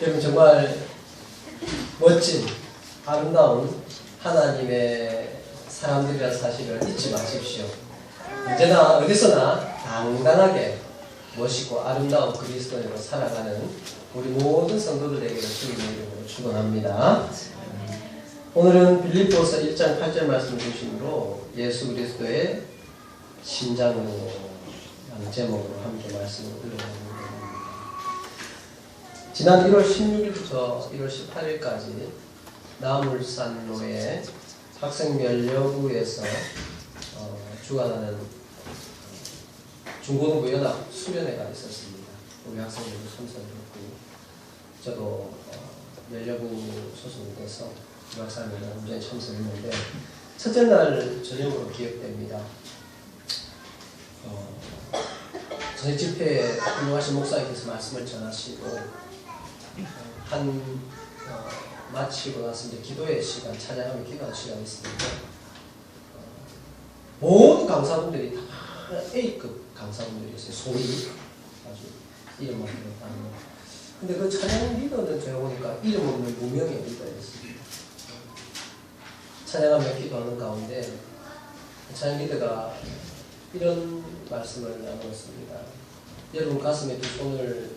여러분 정말 멋진 아름다운 하나님의 사람들이라는 사실을 잊지 마십시오. 언제나 어디서나 당당하게 멋있고 아름다운 그리스도인으로 살아가는 우리 모든 성도들에게 주님의 이름으로 축원합니다. 오늘은 빌립보서 1장 8절 말씀 중심으로 예수 그리스도의 심장으로 라는 제목으로 함께 말씀을 올려드립니다. 지난 1월 16일부터 1월 18일까지 나물산로의 학생면려부에서 주관하는 중고등부 연합 수련회가 있었습니다. 우리 학생들도 참석했고 저도 면려부 소속이 돼서 박사님이랑 완전히 참석했는데 첫째 날 저녁으로 기억됩니다. 저희 집회에 훌륭하신 목사님께서 말씀을 전하시고 마치고 나서 이제 기도의 시간, 찬양하며 기도하는 시간이 있습니다. 모든 강사분들이 다 A급 강사분들이었어요. 소위 아주 이름만 들었다는. 근데 그 찬양 리더는 제가 보니까 이름 없는 무명의 리더였습니다. 찬양하며 기도하는 가운데 찬양 리더가 이런 말씀을 나누었습니다. 여러분 가슴에 두 손을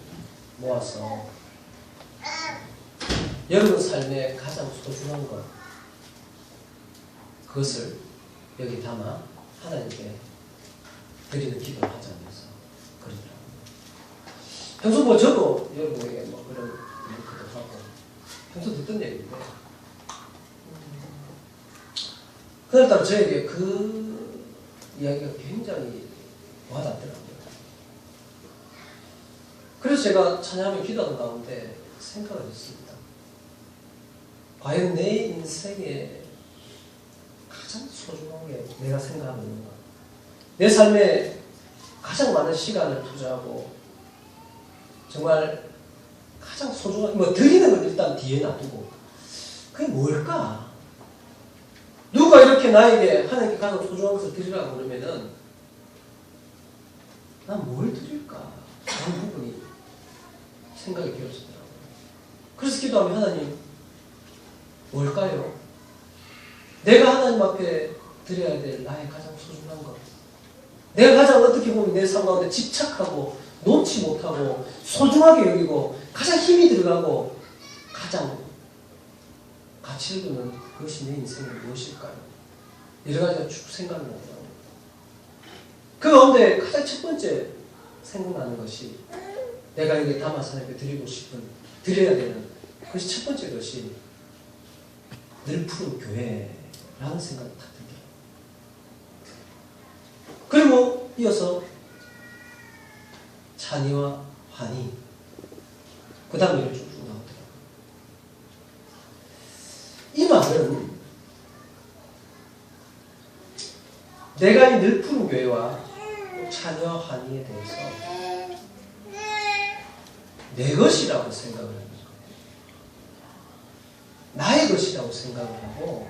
모아서 여러분 삶의 가장 소중한 것, 그것을 여기 담아 하나님께 드리는 기도를 하자면서 그러더라고요. 평소 뭐 저도 여러분에게 뭐 그런 얘기도 하고 평소 듣던 얘기인데 그날따라 저에게 그 이야기가 굉장히 와닿더라고요. 그래서 제가 찬양하며 기도하는 가운데 생각을 했습니다. 과연 내 인생에 가장 소중한 게 내가 생각하는 건가? 내 삶에 가장 많은 시간을 투자하고 정말 가장 소중한, 뭐 드리는 걸 일단 뒤에 놔두고 그게 뭘까? 누가 이렇게 나에게 하나님께 가장 소중한 것을 드리라고 그러면은 난 뭘 드릴까? 그런 부분이 생각이 되었더라고요. 그래서 기도하면 하나님 뭘까요? 내가 하나님 앞에 드려야 될 나의 가장 소중한 것, 내가 가장 어떻게 보면 내 삶 가운데 집착하고 놓지 못하고 소중하게 여기고 가장 힘이 들어가고 가장 가치를 두는 그것이 내 인생의 무엇일까요? 여러 가지가 쭉 생각나더라고요. 그 가운데 가장 첫 번째 생각나는 것이 내가 여기 담아서 하나님께 드리고 싶은, 드려야 되는 그것이 첫 번째 것이 늘 푸른 교회라는 생각이 딱 들더라고요. 그리고 이어서 찬이와 환희, 그 다음에 이렇게 쭉쭉 나오더라고요. 이 말은 내가 이 늘 푸른 교회와 찬이와 환희에 대해서 내 것이라고 생각을 합니다. 나의 것이라고 생각을 하고,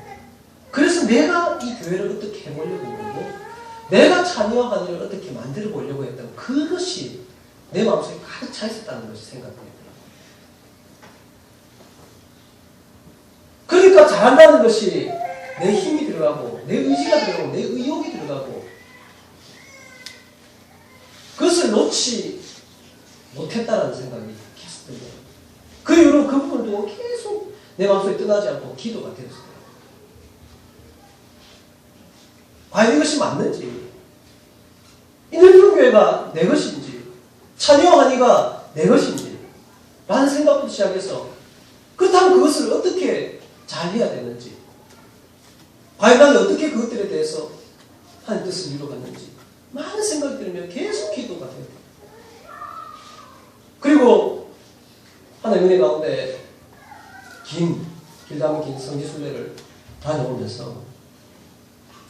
그래서 내가 이 교회를 어떻게 해보려고 하고 내가 찬이와 환희를 어떻게 만들어 보려고 했던 그것이 내 마음속에 가득 차 있었다는 것이 생각되더라고요. 그러니까 잘한다는 것이 내 힘이 들어가고 내 의지가 들어가고 내 의욕이 들어가고 그것을 놓지 못했다는 생각이 계속 들어요. 그 이후로 그 부분도 계속 내 마음속에 떠나지 않고 기도가 되었어요. 과연 이것이 맞는지, 이 늙은 교회가 내 것인지, 찬이와 환희가 내 것인지 라는 생각부터 시작해서 그렇다면 그것을 어떻게 잘 해야 되는지, 과연 나는 어떻게 그것들에 대해서 하나님 뜻을 이루어갔는지 많은 생각이 들면 계속 기도가 돼요. 그리고 하나님 은혜 가운데 길다면 긴 성지순례를 다녀오면서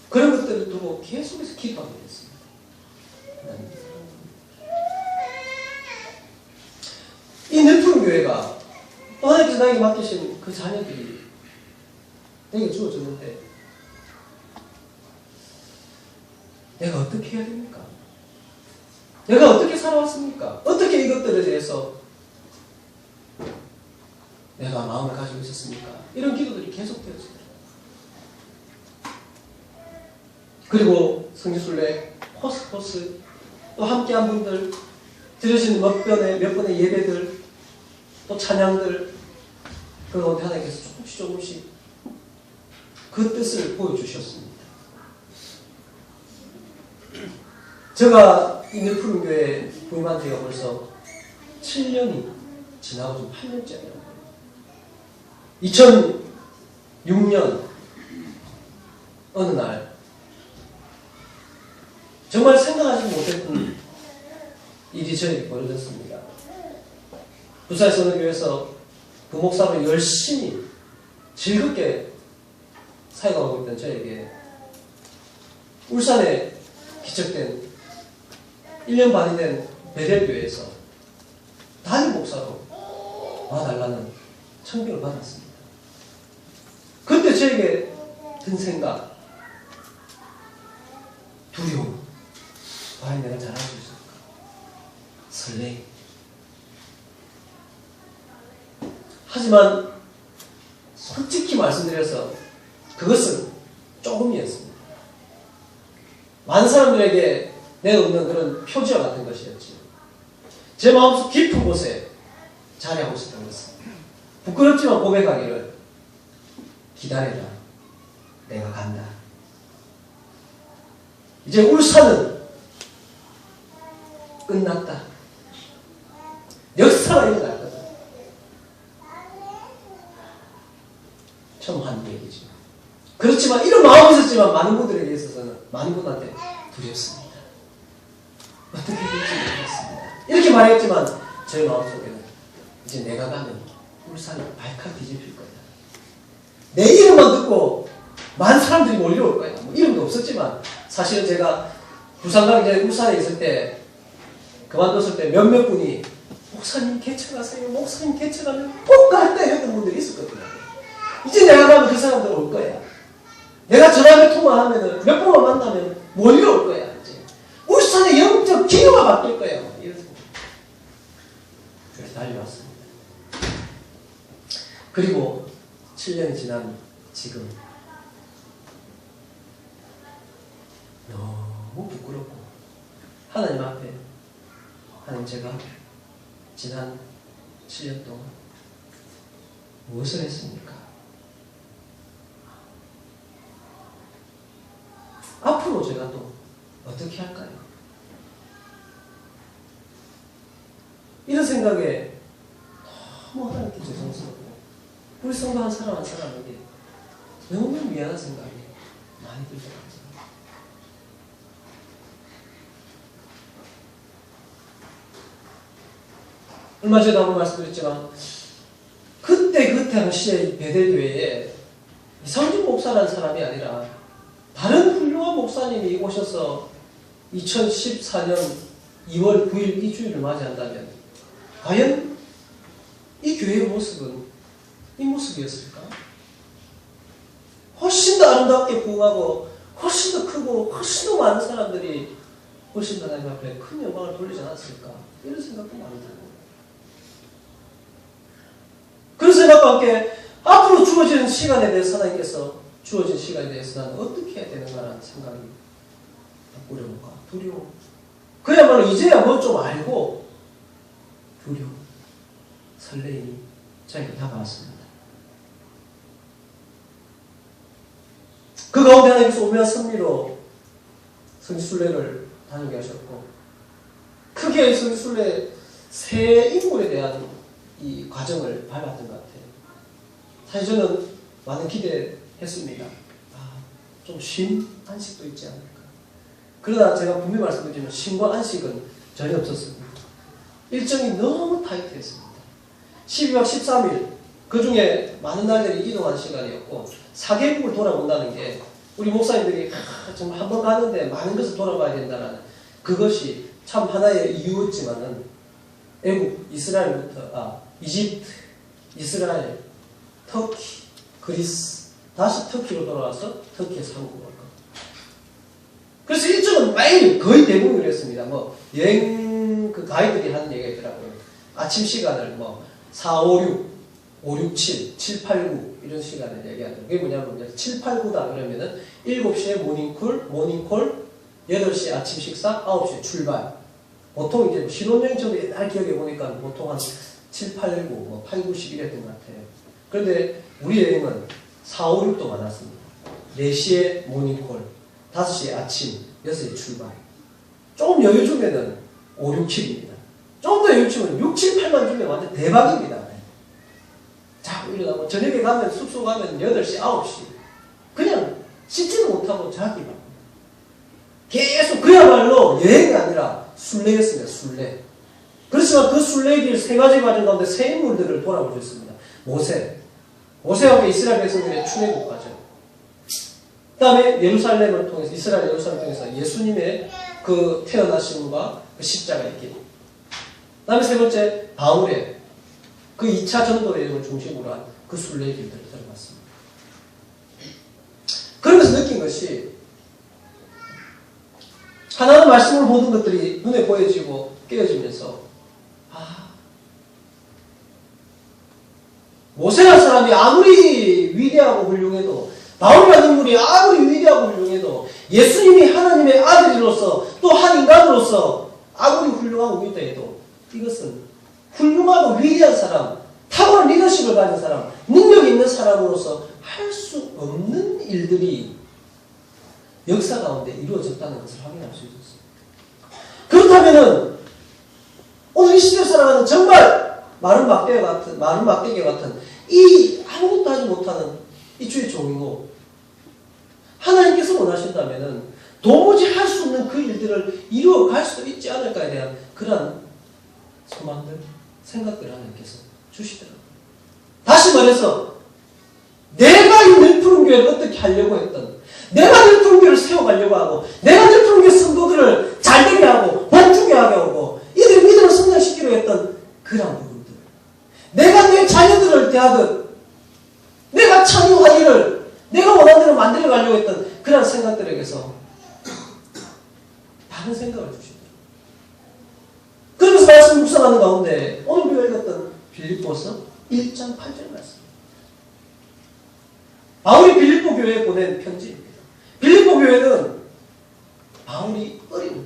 그런 것들을 두고 계속해서 기도하게 됐습니다. 이 늙은 교회가 하나님께서 나에게 맡기신 그 자녀들이 내게 주어졌는데 내가 어떻게 해야 됩니까? 내가 어떻게 살아왔습니까? 어떻게 이것들에 대해서 내가 마음을 가지고 있었습니까? 이런 기도들이 계속되었어요. 그리고 성지순례 코스 또 함께한 분들, 드려진 몇 번의 예배들, 또 찬양들, 그 가운데 하나님께서 조금씩 그 뜻을 보여주셨습니다. 제가 이 늘푸른 교회에 부임한 지가 벌써 7년이 지나고 좀 8년째예요. 2006년 어느 날 정말 생각하지 못했던 일이 저에게 벌어졌습니다. 부산에서 어느 교회에서 부목사로 열심히 즐겁게 사역하고 있던 저에게 울산에 기척된 1년 반이 된 베델교회에서 담임 목사로 와달라는 청빙을 받았습니다. 그때 저에게 든 생각, 두려움, 과연 내가 잘할 수 있을까? 설레임. 하지만 솔직히 말씀드려서 그것은 조금이었습니다. 많은 사람들에게 내놓는 그런 표지와 같은 것이었지요. 제 마음속 깊은 곳에 자리하고 있었던 것은 부끄럽지만 고백하기를 기다려라. 내가 간다. 이제 울산은 끝났다. 역사가 일어날 거다. 처음 한 얘기죠. 그렇지만 이런 마음이 있었지만 많은 분들에게 있어서는 많은 분한테 두렵습니다. 어떻게 될지 모르겠습니다. 이렇게 말했지만 저의 마음속에는 이제 내가 가면 울산이 발칵 뒤집힐 거다. 내 이름만 듣고 많은 사람들이 몰려올 거야. 뭐 이름도 없었지만 사실은 제가 부산 가기 전에 울산에 있을 때 그만뒀을 때 몇몇 분이 목사님 개척하세요. 목사님 개척하면 꼭 갈다 했던 분들이 있었거든요. 이제 내가 가면 그 사람들 올 거야. 내가 전화를 통화하면 몇 번만 만나면 몰려올 거야. 이제 울산의 영적 기호가 바뀔 거야. 이런 생각. 그래서 달려왔습니다. 그리고 7년이 지난 지금 너무 부끄럽고 하나님 앞에 하나님 제가 지난 7년 동안 무엇을 했습니까? 앞으로 제가 또 어떻게 할까요? 이런 생각에 너무 하나님께 죄송스럽고 우리 성도 한 사람 한 사람에게 너무 미안한 생각이 많이 들더라고요. 얼마 전에도 한번 말씀드렸지만 그때 당시에 베델교회에 이상준 목사라는 사람이 아니라 다른 훌륭한 목사님이 오셔서 2014년 2월 9일 이 주일을 맞이한다면 과연 이 교회의 모습은 이 모습이었을까? 훨씬 더 아름답게 부흥하고 훨씬 더 크고 훨씬 더 많은 사람들이 훨씬 더 하나님 앞에 큰 영광을 돌리지 않았을까? 이런 생각도 많이 들고 그런 생각과 함께 앞으로 주어지는 시간에 대해서 하나님께서 주어진 시간에 대해서 나는 어떻게 해야 되는가라는 생각이 어려움과 두려움. 그야말로 이제야 뭐 좀 알고 두려움, 설레임이 저에게 다가왔습니다. 그 가운데 하나님께서 오묘한 섭리로 성지순례를 다니게 하셨고 크게 성지순례 새 인물에 대한 이 과정을 밟았던 것 같아요. 사실 저는 많은 기대했습니다. 좀 쉼, 안식도 있지 않을까. 그러나 제가 분명히 말씀드리면 쉼과 안식은 전혀 없었습니다. 일정이 너무 타이트했습니다. 12박 13일, 그 중에 많은 날들이 이동한 시간이었고 4개국을 돌아본다는 게 우리 목사님들이 정말 한 번 가는데 많은 것을 돌아봐야 된다는 그것이 참 하나의 이유였지만은 애국, 이집트, 이스라엘, 터키, 그리스, 다시 터키로 돌아와서 터키에서 한국으로 갈 겁니다. 그래서 일정은 매일 거의 대부분 그랬습니다. 뭐 여행 그 가이드들이 하는 얘기가 있더라고요. 아침 시간을 4, 5, 6, 5, 6, 7, 7, 8, 9 이런 시간을 얘기하는 그게 뭐냐면 7, 8, 9다 그러면은 7시에 모닝콜, 8시 아침 식사, 9시에 출발. 보통 이제 신혼여행 저도 옛날 기억해 보니까 보통 한 7, 8, 9, 뭐 8, 9, 10 이랬던 것 같아요. 그런데 우리 여행은 4, 5, 6도 많았습니다. 4시에 모닝콜, 5시에 아침, 6시에 출발. 조금 여유 주면은 5, 6, 7입니다. 좀 더 여유 주면 6, 7, 8만 주면 완전 대박입니다. 자꾸 일어나고 저녁에 가면 숙소 가면 8시, 9시 그냥 씻지도 못하고 자기만 계속 그야말로 여행이 아니라 순례였습니다. 순례. 그렇지만 그 순례길 세 가지 과정 가운데 세 인물들을 돌아보셨습니다. 모세와 이스라엘 백성들의 출애굽 과정. 그 다음에 예루살렘을 통해서 이스라엘 예루살렘을 통해서 예수님의 그 태어나심과 그 십자가 있기. 그 다음에 세 번째 바울의 그 2차 전도 여행을 중심으로 한 그 순례의 길들을 들어봤습니다. 그러면서 느낀 것이 하나는 말씀을 모든 것들이 눈에 보여지고 깨어지면서 모세라는 사람이 아무리 위대하고 훌륭해도 바울이라는 인물이 아무리 위대하고 훌륭해도 예수님이 하나님의 아들로서 또 한 인간으로서 아무리 훌륭하고 위대해도 이것은 훌륭하고 위대한 사람, 탁월한 리더십을 가진 사람, 능력이 있는 사람으로서 할 수 없는 일들이 역사 가운데 이루어졌다는 것을 확인할 수 있었습니다. 그렇다면은 오늘 이 시대에 살아가는 정말 마른 막대기 같은 이 아무것도 하지 못하는 이 주의 종이고 하나님께서 원하신다면은 도무지 할 수 없는 그 일들을 이루어갈 수 있지 않을까에 대한 그러한 소망들, 생각들을 하나님께서 주시더라고요. 다시 말해서 내가 이 늘푸른 교회를 어떻게 하려고 했던, 내가 늘푸른 교회를 세워가려고 하고, 내가 늘푸른 교회 성도들을 잘되게 하고 복주게 하게 하고 이들의 믿음을 성장시키려 했던 그런 부분들, 내가 내 자녀들을 대하듯 내가 창조한 일을 내가 원하는 대로 만들어 가려고 했던 그런 생각들에게서 다른 생각을 주시더라고요. 그러면서 말씀 묵상하는 가운데 오늘 우리가 읽었던 빌립보서 1장 8절 말씀, 바울이 빌립보 교회에 보낸 편지입니다. 빌립보 교회는 바울이 어릴 때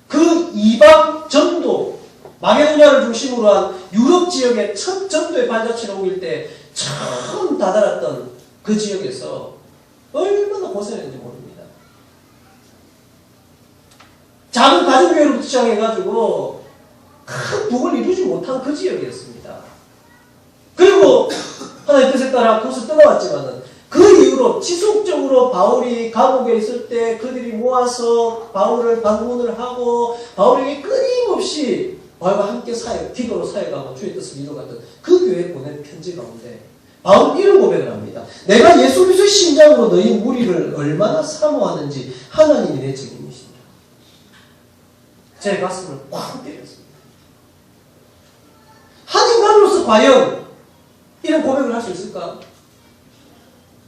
그 이방 전도, 마게도냐를 중심으로 한 유럽 지역의 첫 전도의 발자취를 옮길 때 처음 다다랐던 그 지역에서 얼마나 고생했는지 모릅니다. 작은 가정교회로부터 시작해가지고 큰 북을 이루지 못한 그 지역이었습니다. 그리고 하나님 뜻에 따라 그것을 떠나왔지만은 그 이후로 지속적으로 바울이 감옥에 있을 때 그들이 모아서 바울을 방문을 하고 바울에게 끊임없이 바울과 함께 기도로 사역하고 주의 뜻을 이루어갔던 그 교회에 보낸 편지 가운데 바울은 이런 고백을 합니다. 내가 예수 그리스도의 심장으로 너희 무리를 얼마나 사모하는지 하나님이 내 증인이시니라. 제 가슴을 꽉 때렸습니다. 한 인간으로서 과연 이런 고백을 할 수 있을까?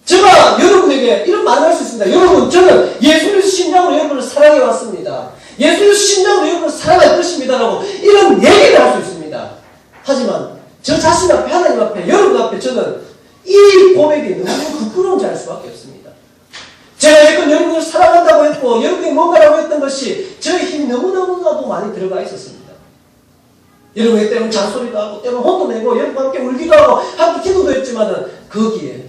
제가 여러분에게 이런 말을 할 수 있습니다. 여러분, 저는 예수 그리스도 심장으로 여러분을 사랑해 왔습니다. 예수 그리스도 심장으로 여러분을 사랑할 것입니다라고 이런 얘기를 할 수 있습니다. 하지만 저 자신 앞에, 하나님 앞에, 여러분 앞에 저는 이 고백이 너무 부끄러운 자일 수밖에 없습니다. 제가 예컨 여러분을 사랑한다고 했고 여러분이 뭔가라고 했던 것이 저의 힘이 너무너무나도 많이 들어가 있었습니다. 여러분이 때로는 잔소리도 하고 때로는 혼도 내고 여러분과 함께 울기도 하고 함께 기도도 했지만은 거기에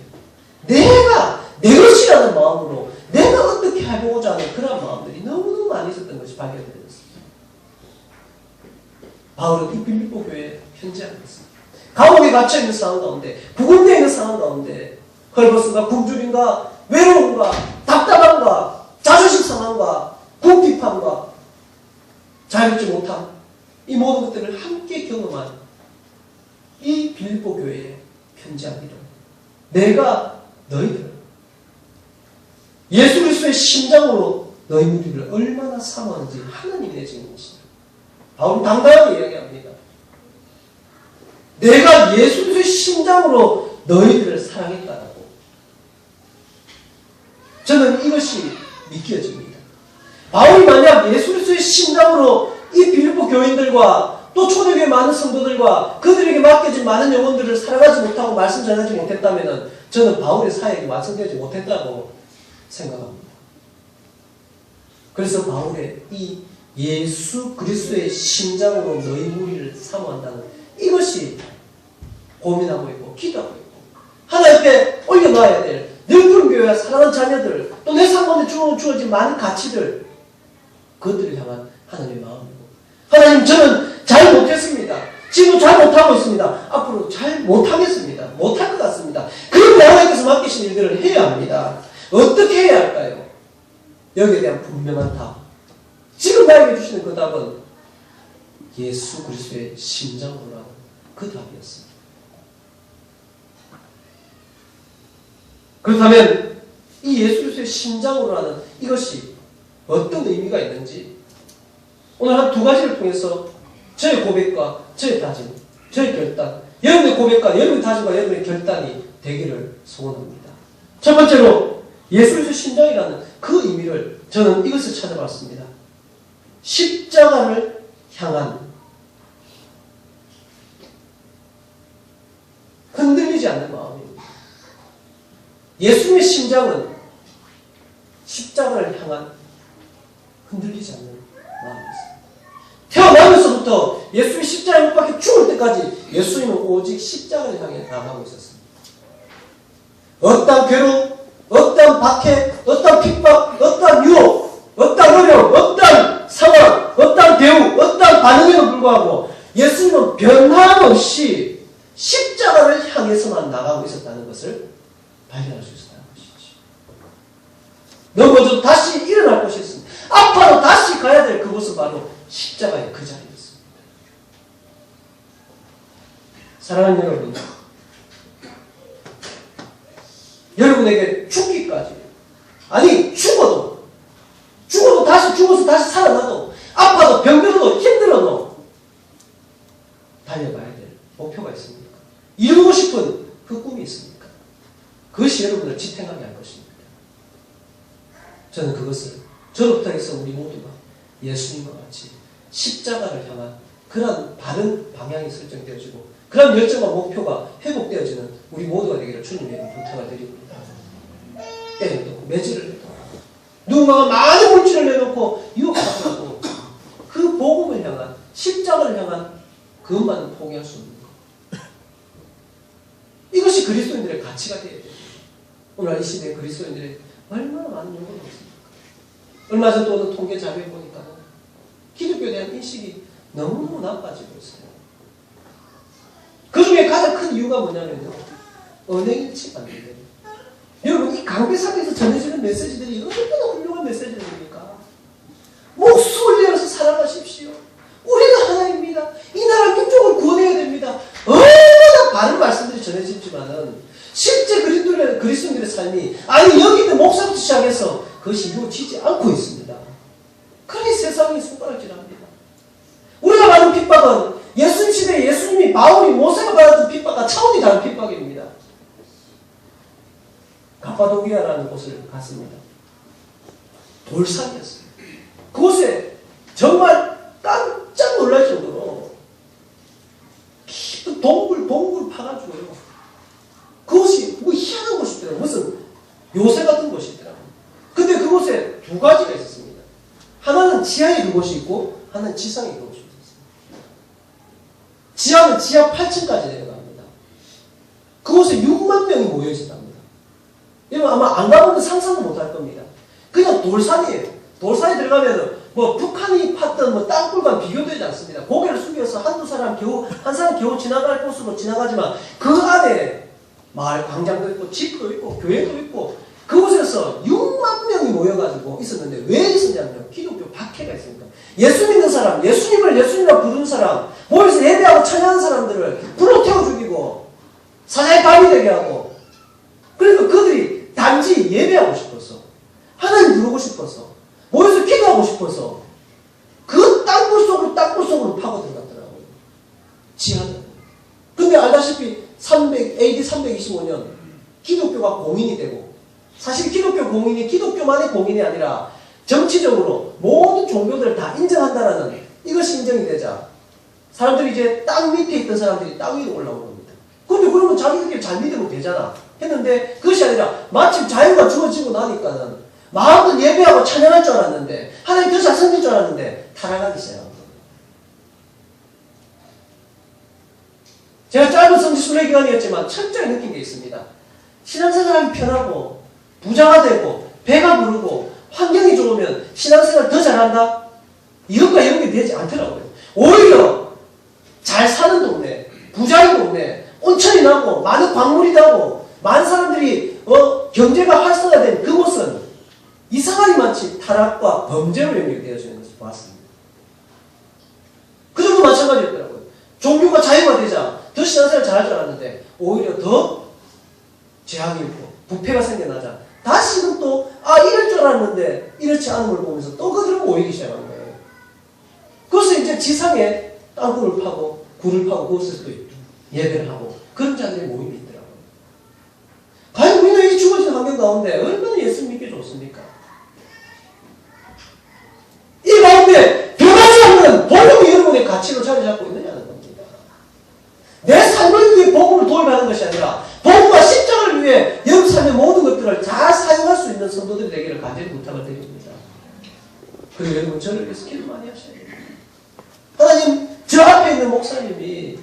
내가 내 것이라는 마음으로 내가 어떻게 해보고자 하는 그런 마음들이 너무너무 많이 있었던 것이 발견되었습니다. 바울은 이 빌립보 교회에 편지하였습니다. 감옥에 갇혀있는 상황 가운데, 구금되어 있는 상황 가운데 헐벗음과 굶주림과 외로움과 답답함과 자존심 상함과 궁핍함과 자유롭지 못함, 이 모든 것들을 함께 경험한 이 빌립보 교회에 편지하기를 내가 너희들 예수 그리스도의 심장으로 너희 무리를 얼마나 사모하는지 하나님이 내 증인이시다. 바울은 당당하게 이야기합니다. 내가 예수 그리스도의 심장으로 너희들을 사랑했다라고. 저는 이것이 믿겨집니다. 바울이 만약 예수 그리스도의 심장으로 이 빌립보 교인들과 또 또 초대교회 많은 성도들과 그들에게 맡겨진 많은 영혼들을 사랑하지 못하고 말씀 전하지 못했다면 저는 바울의 사역이 완성되지 못했다고 생각합니다. 그래서 바울의 이 예수 그리스도의 심장으로 너희 무리를 사모한다는 이것이 고민하고 있고 기도하고 있고 하나님께 올려놔야 될 늙은 교회와 사랑하는 자녀들 또 내 삶 가운데 주어진 많은 가치들 그것들을 향한 하나님의 마음이고 하나님 저는 잘 못했습니다. 지금 잘 못하고 있습니다. 앞으로 잘 못하겠습니다. 못할 것 같습니다. 그런데 하나님께서 맡기신 일들을 해야 합니다. 어떻게 해야 할까요? 여기에 대한 분명한 답. 지금 나에게 주시는 그 답은 예수 그리스도의 심장으로라는 그 답이었습니다. 그렇다면 이 예수 그리스도의 심장으로라는 이것이 어떤 의미가 있는지 오늘 한 두 가지를 통해서 저의 고백과 저의 다짐, 저의 결단, 여러분의 고백과 여러분의 다짐과 여러분의 결단이 되기를 소원합니다. 첫 번째로 예수 그리스도의 심장이라는 그 의미를 저는 이것을 찾아봤습니다. 십자가를 향한 흔들리지 않는 마음입니다. 예수님의 심장은 십자가를 향한 흔들리지 않는 마음이었습니다. 태어나면서부터 예수님이 십자가에 못 박혀 죽을 때까지 예수님은 오직 십자가를 향해 나가고 있었습니다. 어떠한 괴로움, 어떠한 박해, 어떠한 핍박, 어떠한 유혹, 어떠한 어려움, 어떠한 상황, 어떠한 대우, 어떠한 반응에도 불구하고 예수님은 변함없이 십자가를 향해서만 나가고 있었다는 것을 발견할 수 있었다는 것이지. 넘어져도 다시 일어날 곳이 있습니다. 아파도 다시 가야 될 그곳은 바로 십자가의 그 자리였습니다. 사랑하는 여러분, 여러분에게 죽기까지 아니 죽어도 다시 죽어서 다시 살아나도 아파도 병들어도 힘들어도 달려가야 될 목표가 있습니까? 이루고 싶은 그 꿈이 있습니까? 그것이 여러분을 지탱하게 할 것입니다. 저는 그것을 저로부터 해서 우리 모두가 예수님과 같이 십자가를 향한 그런 바른 방향이 설정되어지고 그런 열정과 목표가 회복되어지는 우리 모두가 되기를 주님의 부탁을 드립니다. 때려도 매질을 해도 누군가가 많은 물질을 내놓고 유혹하더라도 그 복음을 향한 십자가를 향한 그것만은 포기할 수 없는 것. 이것이 그리스도인들의 가치가 되어야 됩니다. 오늘 이 시대에 그리스도인들의 얼마나 많은 요구가 있습니까? 얼마 전 또 어느 통계 자료에 보니까 기독교에 대한 인식이 너무 나빠지고 있어요. 그 중에 가장 큰 이유가 뭐냐면요. 언행일치가 안 돼요. 여러분 이 강배상에서 전해지는 메시지들이 얼마나 훌륭한 메시지들입니까? 목숨을 내어서 살아가십시오. 우리가 하나입니다. 이 나라 민족을 구원해야 됩니다. 얼마나 바른 말씀들이 전해지지만은 실제 그리스도인들의 삶이 아니 여기 있는 목사부터 시작해서 그것이 이루어지지 않고 있습니다. 그러니 세상이 손가락질합니다. 우리가 받은 핍박은 예수님 시대에 예수님이 바울이 모세가 받았던 핍박과 차원이 다른 핍박입니다. 가파도기아라는 곳을 갔습니다. 돌산이었어요. 그곳에 정말 깜짝 놀랄 정도로 깊은 동굴 파가지고요. 그곳이 뭐 희한한 곳이더라고요. 무슨 요새 같은 곳이더라고요. 근데 그곳에 두 가지가 있었습니다. 하나는 지하에 그곳이 있고 하나는 지상에 그곳이 있었습니다. 지하는 지하 8층까지 내려갑니다. 그곳에 6만 명이 모여 있었답니다. 여러분 아마 안 가보면 상상도 못할 겁니다. 그냥 돌산이에요. 돌산에 들어가면 뭐 북한이 팠던 뭐 땅굴과 비교되지 않습니다. 고개를 숙여서 한 사람 겨우 지나갈 곳으로 지나가지만 그 안에 마을 광장도 있고 집도 있고 교회도 있고 그곳에서 6만 명이 모여가지고 있었는데 왜 있었냐면요. 기독교 박해가 있습니다. 예수 믿는 사람, 예수님을 예수님이라 부르는 사람, 모여서 예배하고 찬양하는 사람들을 불로 태워 죽이고 사자의 밤이 되게 하고 그러니까 그들이 단지 예배하고 싶어서 하나님 부르고 싶어서 모여서 기도하고 싶어서 그 땅굴 속으로 파고 들어갔더라고요. 지하는. 근데 알다시피 AD 325년 기독교가 공인이 되고 사실 기독교 공인이 기독교만의 공인이 아니라 정치적으로 모든 종교들을 다 인정한다라는 이것이 인정이 되자 사람들이 이제 땅 밑에 있던 사람들이 땅 위로 올라오는 겁니다. 근데 그러면 자기들끼리 잘 믿으면 되잖아. 했는데 그것이 아니라 마침 자유가 주어지고 나니까는 마음껏 예배하고 찬양할 줄 알았는데 하나님 더 잘생길 줄 알았는데 타락하기 시작한 거예요. 제가 짧은 성지 순례 기간이었지만 철저히 느낀 게 있습니다. 신앙생활하기 편하고 부자가 되고 배가 부르고 환경이 좋으면 신앙생활 더 잘한다? 이것과 연결이 되지 않더라고요. 오히려 잘 사는 동네, 부자인 동네, 온천이 나고 많은 광물이 나고 많은 사람들이 경제가 활성화된 그곳은 이상하게 마치 타락과 범죄로 연결되어지는 것을 보았습니다. 그 정도 마찬가지였더라고요. 종교가 자유가 되자 더 신앙생활 잘할 줄 알았는데 오히려 더 제약이 있고 부패가 생겨나자 다시는 또 이럴 줄 알았는데 이렇지 않은 걸 보면서 또 그대로 모이기 시작한 거예요. 그래서 이제 지상에 땅굴을 파고 굴을 파고 그곳에서 또 예배를 하고 그런 자들의 모임이 있더라고요. 과연 우리는 이 주어진 환경 가운데 얼마나 예수 믿기 좋습니까? 이 가운데 변하지 않는 복음이 여러분의 가치로 자리 잡고 있느냐는 겁니다. 내 삶을 위해 복음을 도입하는 것이 아니라 복음과 십자가를 위해 여러분 삶의 모든 것들을 잘 사용할 수 있는 성도들이 되기를 간절히 부탁을 드립니다. 그리고 여러분 저를 위해서 기도 많이 하셔야 됩니다. 하나님 저 앞에 있는 목사님이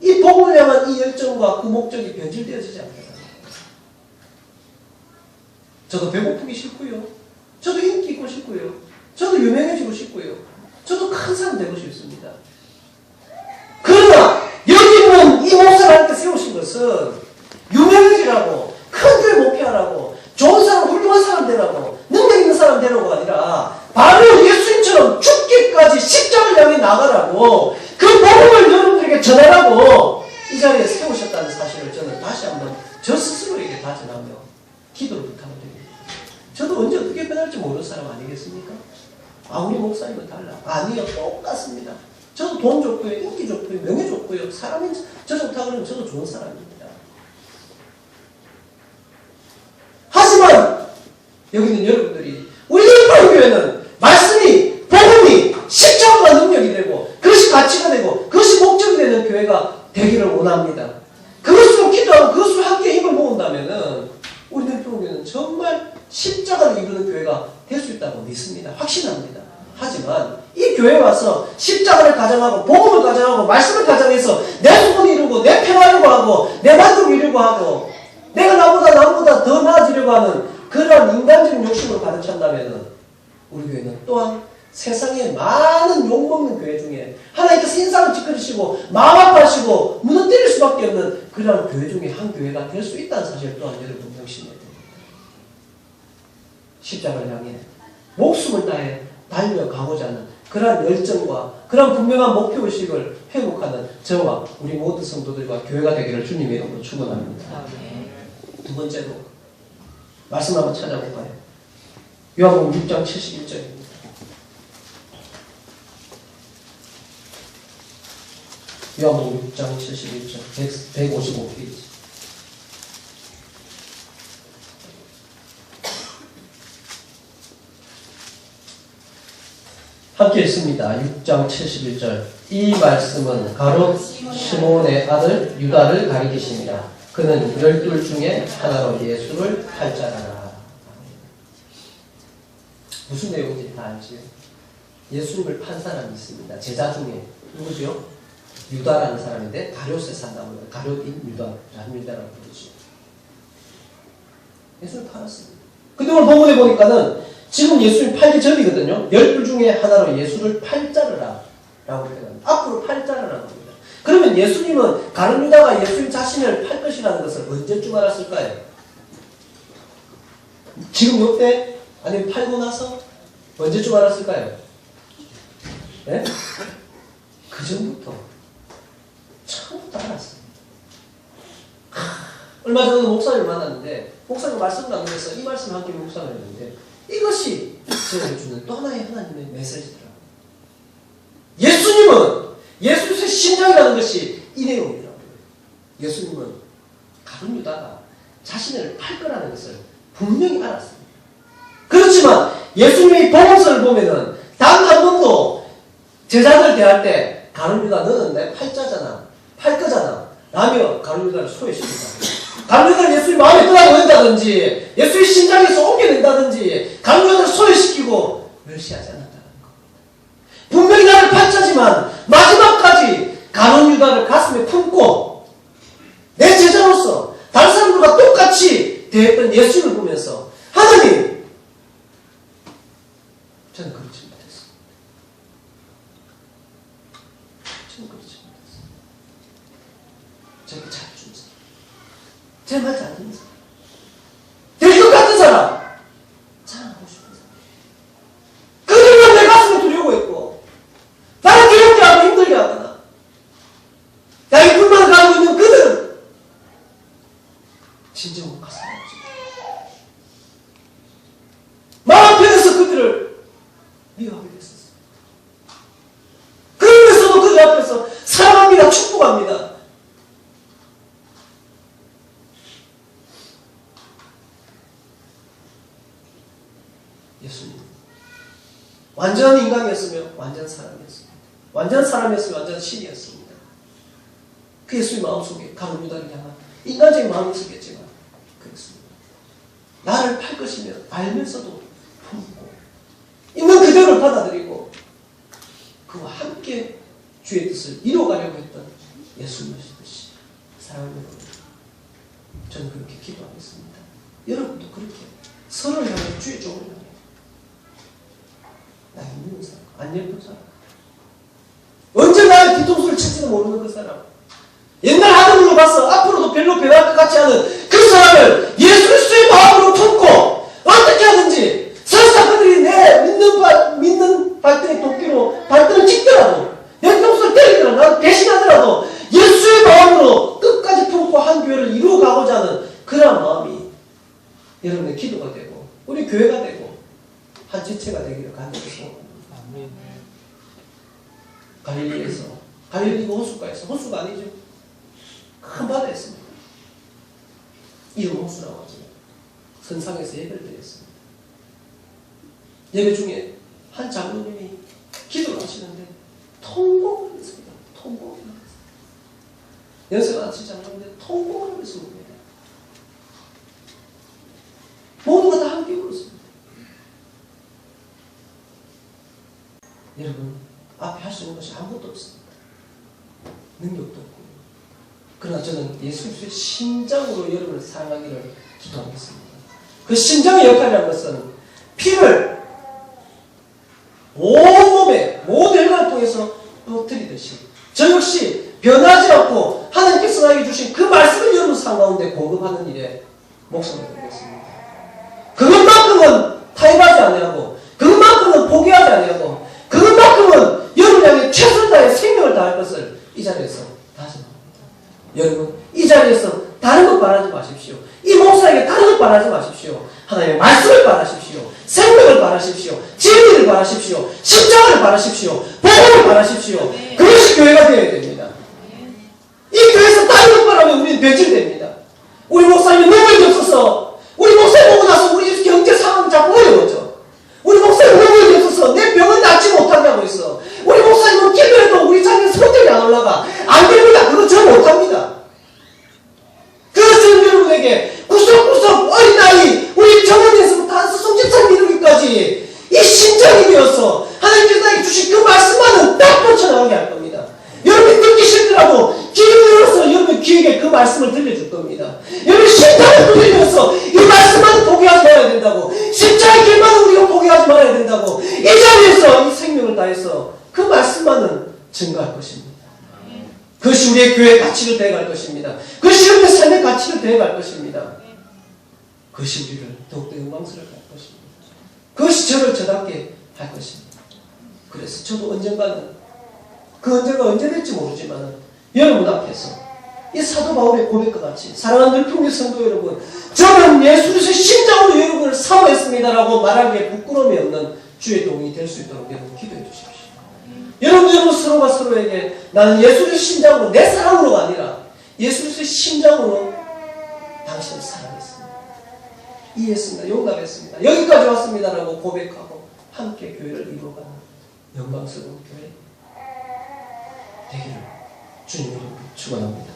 이 복음을 향한 이 열정과 그 목적이 변질되어지지 않게 저도 배고프기 싫고요. 저도 인기 있고 싶고요. 저도 유명해지고 싶고요. 저도 큰 사람 되고 싶습니다. 그러나 여기 있는 이 목사가 하나님께 세우신 것은 유명해지라고 큰 교회 목회하라고 좋은 사람 훌륭한 사람 되라고 능력 있는 사람 되라고 아니라 바로 예수님처럼 죽기까지 십자가를 향해 나가라고 그 복음을 여러분들에게 전하라고 이 자리에 세우셨다는 사실을 저는 다시 한번 저 스스로에게 다짐하며 기도를 부탁을 드립니다. 저도 언제 어떻게 변할지 모르는 사람 아니겠습니까? 우리 목사님은 달라. 아니요, 똑같습니다. 저도 돈 좋고요, 인기 좋고요, 명예 좋고요. 사람이 저 좋다 그러면 저도 좋은 사람입니다. 하지만 여기 있는 여러분들이 우리 열방교회는 말씀이, 복음이, 십자가가 능력이 되고 그것이 가치가 되고 그것이 목적이 되는 교회가 되기를 원합니다. 그것으로 기도하고 그것으로 함께 힘을 모은다면 우리 열방교회는 정말 십자가를 이루는 교회가 될 수 있다고 믿습니다. 확신합니다. 하지만 이 교회에 와서 십자가를 가장하고 복음을 가장하고 말씀을 가장해서 내 소원을 이루고 내 평화를 하고 내 만족을 이루고 하고 내가 남보다 더 나아지려고 하는 그런 인간적인 욕심으로 가득 찬다면 우리 교회는 또한 세상에 많은 욕먹는 교회 중에 하나님께서 인상을 찌그리시고 마음 아파하시고 무너뜨릴 수밖에 없는 그런 교회 중에 한 교회가 될 수 있다는 사실 또한 여러분 명심해야 됩니다. 십자가를 향해 목숨을 다해 달려가고자 하는 그러한 열정과 그러한 분명한 목표의식을 회복하는 저와 우리 모든 성도들과 교회가 되기를 주님의 이름으로 축원합니다. 두 번째로 말씀 한번 찾아볼까요? 요한복음 6장 71절입니다. 요한복음 6장 71절 155페이지. 함께 읽습니다. 6장 71절. 이 말씀은 가롯 시몬의 아들 유다를 가리키십니다. 그는 12 중에 하나로 예수를 팔자라라. 무슨 내용인지 다 알지요? 예수님을 판 사람이 있습니다. 제자 중에 누구죠? 유다라는 사람인데 가룟에 산다고 해요. 가룟인 유다라는 유다라고 부르죠. 예수를 팔았습니다. 근데 오늘 본문에 보니까는 지금 예수님 팔기 전이거든요. 12 중에 하나로 예수를 팔자르라 라고 표현합니다. 앞으로 팔자르라고 합니다. 그러면 예수님은 가룟 유다가 예수님 자신을 팔 것이라는 것을 언제쯤 알았을까요? 지금 이때? 아니면 팔고 나서? 언제쯤 알았을까요? 네? 그 전부터 처음부터 알았습니다. 얼마 전에 목사님을 만났는데 목사님 말씀 나누면서 이 말씀을 함께 묵상을 했는데 이것이 저에게 주는 또 하나의 하나님의 메시지더라고요. 예수님은 예수의 심장이라는 것이 이 내용이더라고요. 예수님은 가룟 유다가 자신을 팔 거라는 것을 분명히 알았습니다. 그렇지만 예수님의 복음서를 보면은 단 한 번도 제자들 대할 때 가룟 유다 너는 내 팔자잖아. 팔 거잖아. 라며 가룟 유다를 소외시킨다. 가룟 유다를 예수의 마음에 떠나보낸다든지 예수의 신장에서 옮겨낸다든지 가룟 유다를 소외시키고 멸시하지 않았다는 겁니다. 분명히 나를 팔자지만 마지막까지 가룟 유다를 가슴에 품고 내 제자로서 다른 사람들과 똑같이 대했던 예수를 보면서 하나님, 저는 그렇지 못했습니다. 저는 그렇지 못했습니다. 저에게 잘해준 사람, 제 말 잘 듣는 사람, 될 것 같은 사람, 자랑하고 싶은 사람, 그들만 내 가슴에 두려고 했고 나를 두렵게 하고 힘들게 하거나 나의 불만을 가지고 있는 그들은 진정으로 가슴에 마음 편해서 그들을 미워하게 됐었어요. 그러면서도 그들 앞에서 사랑합니다. 축복합니다. 예수님 완전 인간이었으며 완전 사람이었습니다. 완전 사람이었으며 완전 신이었습니다. 그 예수의 마음속에 가룟 유다를 향한 인간적인 마음이 있었겠지만 그랬습니다. 나를 팔 것이며 알면서도 품고 있는 그대로 받아들이고 그와 함께 주의 뜻을 이루어가려고 했던 예수님이시듯이 사랑하는 여러분, 저는 그렇게 기도하겠습니다. 여러분도 그렇게 서로를 향해 주의 종을 향해 나 있는 사람, 안 예쁜 사람, 언제 나의 뒤통수를 칠지도 모르는 그 사람, 옛날 하늘로 봐서 앞으로도 별로 변할 것 같지 않은 그 사람을 예수 그리스도의 마음으로 품고 어떻게 하든지 설사 그들이 내 믿는 발등에 도끼로 발등을 찍더라도 내 뒤통수를 때리더라도 나를 배신하더라도 예수의 마음으로 끝까지 품고 한 교회를 이루어가고자 하는 그런 마음이 여러분의 기도가 되고 우리 교회가 되고 한 지체가 되기를 간절히 소원합니다. 갈릴리에서, 갈릴리가 호숫가에서, 호수가 아니죠. 큰 바다였습니다. 이름 호수라고 하죠. 선상에서 예배를 드렸습니다. 예배 중에 한 장로님이 기도를 하시는데 통곡을 했습니다. 통곡을 했습니다. 연세가 안 치지 않았는데 통곡을 했습니다. 모두가 다 함께 울었습니다. 여러분, 앞에 할 수 있는 것이 아무것도 없습니다. 능력도 없고. 그러나 저는 예수 그리스도의 심장으로 여러분을 사랑하기를 기도하겠습니다. 그 심장의 역할이라는 것은 피를 온몸에 모든 혈관을 통해서 퍼뜨리듯이 저 역시 변하지 않고 하나님께서 나에게 주신 그 말씀을 여러분 삶 가운데 공급하는 일에 목숨을 걸겠습니다. 그것만큼은 타협하지 아니하고 그것만큼은 포기하지 아니하고 그것만큼은 여러분 향해 최선을 다해 생명을 다할 것을 이 자리에서 다짐합니다. 여러분 이 자리에서 다른 것 바라지 마십시오. 이 목사에게 다른 것 바라지 마십시오. 하나님의 말씀을 바라십시오. 생명을 바라십시오. 진리를 바라십시오. 십자가를 바라십시오. 복음을 바라십시오. 그것이 교회가 되어야 됩니다. 이 교회에서 다른 것 바라면 우리는 배질됩니다. 우리 목사님이 능력이 없어서 우리 목사님 보고 나서 우리 경제 상황이 자꾸 어려워져. 우리 목사님 능력이 없어서 내 병은 낫지 못하게 하고 있어. 우리 목사님은 기도해도 우리 자녀 성적이 안 올라가. 안 됩니다. 그거 저 못합니다. 그것은 여러분에게 구석구석 어린아이 우리 정원에서부터 한수성 집사님 이루기까지 이 심장이 되어서 하나님께서 나에게 주신 그 말씀만은 딱 뻗쳐나가게 할 겁니다. 여러분이 듣기 싫더라도 귀를 열어서 여러분 귀에게 그 말씀을 들려줄 겁니다. 여러분 심장을 두드리면서 이 말씀만 포기하지 말아야 된다고, 십자가의 길만은 우리가 포기하지 말아야 된다고, 이 자리에서 이 생명을 다해서 그 말씀만은 증거할 것입니다. 그것이 우리의 교회의 가치를 대해갈 것입니다. 그것이 우리의 삶의 가치를 대해갈 것입니다. 그것이 우리를 더욱더 영광스럽게 할 것입니다. 그것이 저를 저답게 할 것입니다. 그래서 저도 언젠가는 그 언제가 언제 될지 모르지만 여러분 앞에서 이 사도 바울의 고백과 같이 사랑하는 늘품의 성도 여러분, 저는 예수 그리스도의 심장으로 여러분을 사모했습니다라고 말하기에 부끄러움이 없는 주의 동이 될 수 있도록 여러분 기도해 주십시오. 여러분 서로가 서로에게 나는 예수 그리스도의 심장으로, 내 사랑으로가 아니라 예수 그리스도의 심장으로 당신을 사랑했습니다. 이해했습니다. 용납했습니다. 여기까지 왔습니다라고 고백하고 함께 교회를 이루어가는 영광스러운 교회. 되기를 주님 이름으로 축원합니다.